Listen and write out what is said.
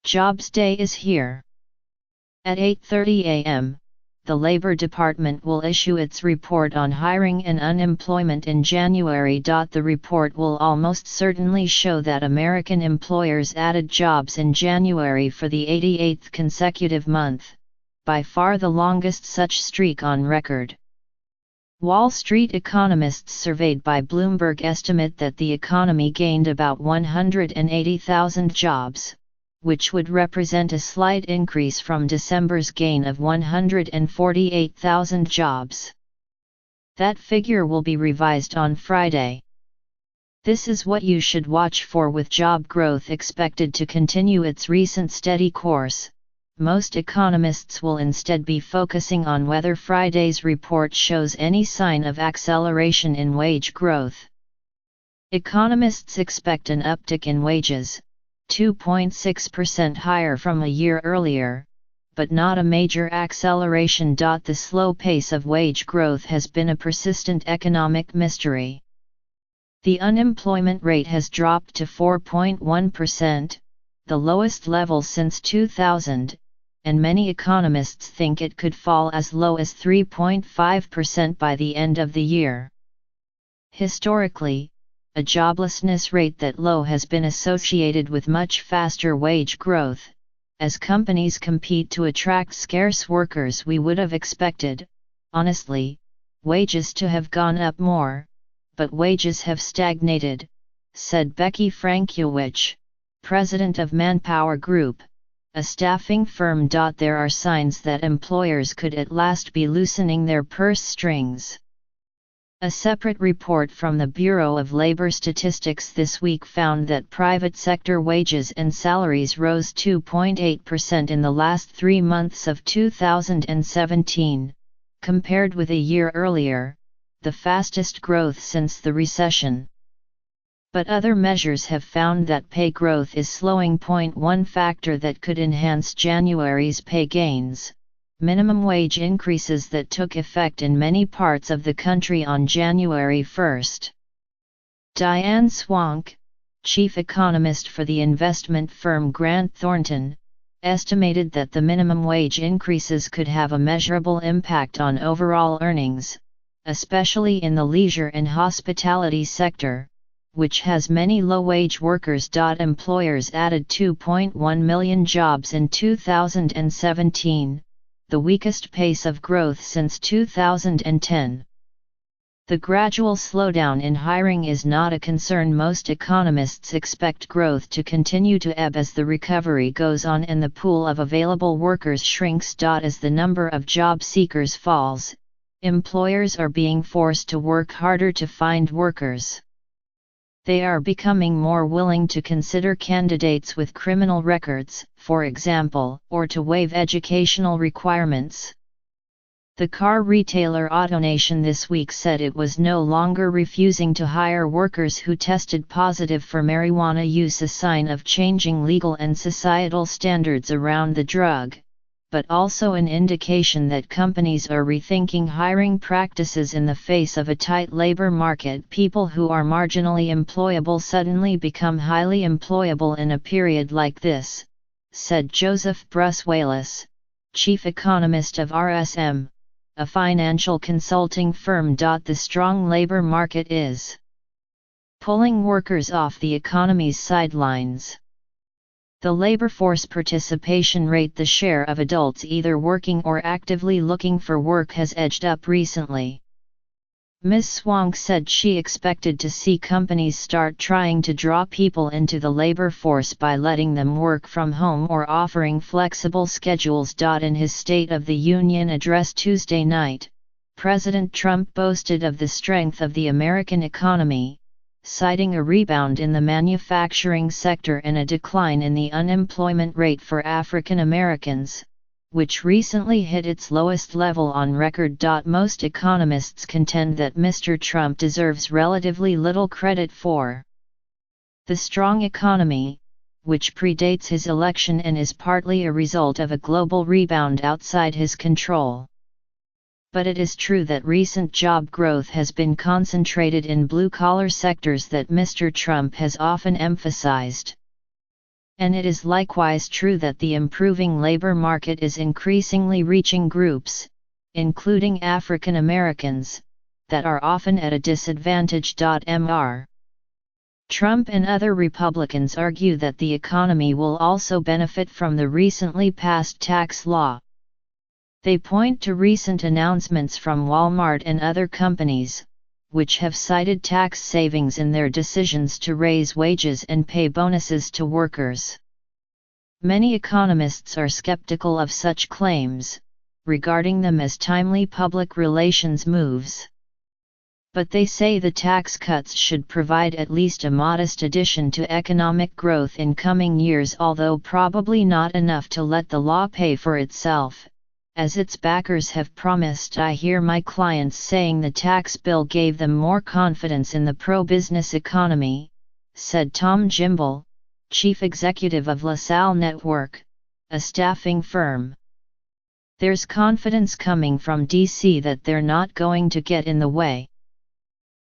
Jobs Day is here. At 8:30 a.m., the Labor Department will issue its report on hiring and unemployment in January. The report will almost certainly show that American employers added jobs in January for the 88th consecutive month, by far the longest such streak on record. Wall Street economists surveyed by Bloomberg estimate that the economy gained about 180,000 jobs, which would represent a slight increase from December's gain of 148,000 jobs. That figure will be revised on Friday. This is what you should watch for, with job growth expected to continue its recent steady course. Most economists will instead be focusing on whether Friday's report shows any sign of acceleration in wage growth. Economists expect an uptick in wages, 2.6% higher from a year earlier, but not a major acceleration. The slow pace of wage growth has been a persistent economic mystery. The unemployment rate has dropped to 4.1%, the lowest level since 2000, and many economists think it could fall as low as 3.5% by the end of the year. Historically, a joblessness rate that low has been associated with much faster wage growth. As companies compete to attract scarce workers, we would have expected, honestly, wages to have gone up more, but wages have stagnated, said Becky Frankiewicz, president of Manpower Group, a staffing firm. There are signs that employers could at last be loosening their purse strings. A separate report from the Bureau of Labor Statistics this week found that private sector wages and salaries rose 2.8% in the last 3 months of 2017, compared with a year earlier, the fastest growth since the recession. But other measures have found that pay growth is slowing. One factor that could enhance January's pay gains: minimum wage increases that took effect in many parts of the country on January 1. Diane Swank, chief economist for the investment firm Grant Thornton, estimated that the minimum wage increases could have a measurable impact on overall earnings, especially in the leisure and hospitality sector, which has many low-wage workers. Employers added 2.1 million jobs in 2017, the weakest pace of growth since 2010. The gradual slowdown in hiring is not a concern. Most economists expect growth to continue to ebb as the recovery goes on and the pool of available workers shrinks. As the number of job seekers falls, employers are being forced to work harder to find workers. They are becoming more willing to consider candidates with criminal records, for example, or to waive educational requirements. The car retailer AutoNation this week said it was no longer refusing to hire workers who tested positive for marijuana use, a sign of changing legal and societal standards around the drug, but also an indication that companies are rethinking hiring practices in the face of a tight labor market. People who are marginally employable suddenly become highly employable in a period like this, said Joseph Bruswalis, chief economist of RSM, a financial consulting firm. The strong labor market is pulling workers off the economy's sidelines. The labor force participation rate, the share of adults either working or actively looking for work, has edged up recently. Ms. Swank said she expected to see companies start trying to draw people into the labor force by letting them work from home or offering flexible schedules. In his State of the Union address Tuesday night, President Trump boasted of the strength of the American economy, citing a rebound in the manufacturing sector and a decline in the unemployment rate for African Americans, which recently hit its lowest level on record. Most economists contend that Mr. Trump deserves relatively little credit for the strong economy, which predates his election and is partly a result of a global rebound outside his control. But it is true that recent job growth has been concentrated in blue-collar sectors that Mr. Trump has often emphasized. And it is likewise true that the improving labor market is increasingly reaching groups, including African Americans, that are often at a disadvantage. Mr. Trump and other Republicans argue that the economy will also benefit from the recently passed tax law. They point to recent announcements from Walmart and other companies, which have cited tax savings in their decisions to raise wages and pay bonuses to workers. Many economists are skeptical of such claims, regarding them as timely public relations moves. But they say the tax cuts should provide at least a modest addition to economic growth in coming years, although probably not enough to let the law pay for itself, as its backers have promised. I hear my clients saying the tax bill gave them more confidence in the pro-business economy, said Tom Jimble, chief executive of LOLA'S Network, a staffing firm. There's confidence coming from DC that they're not going to get in the way.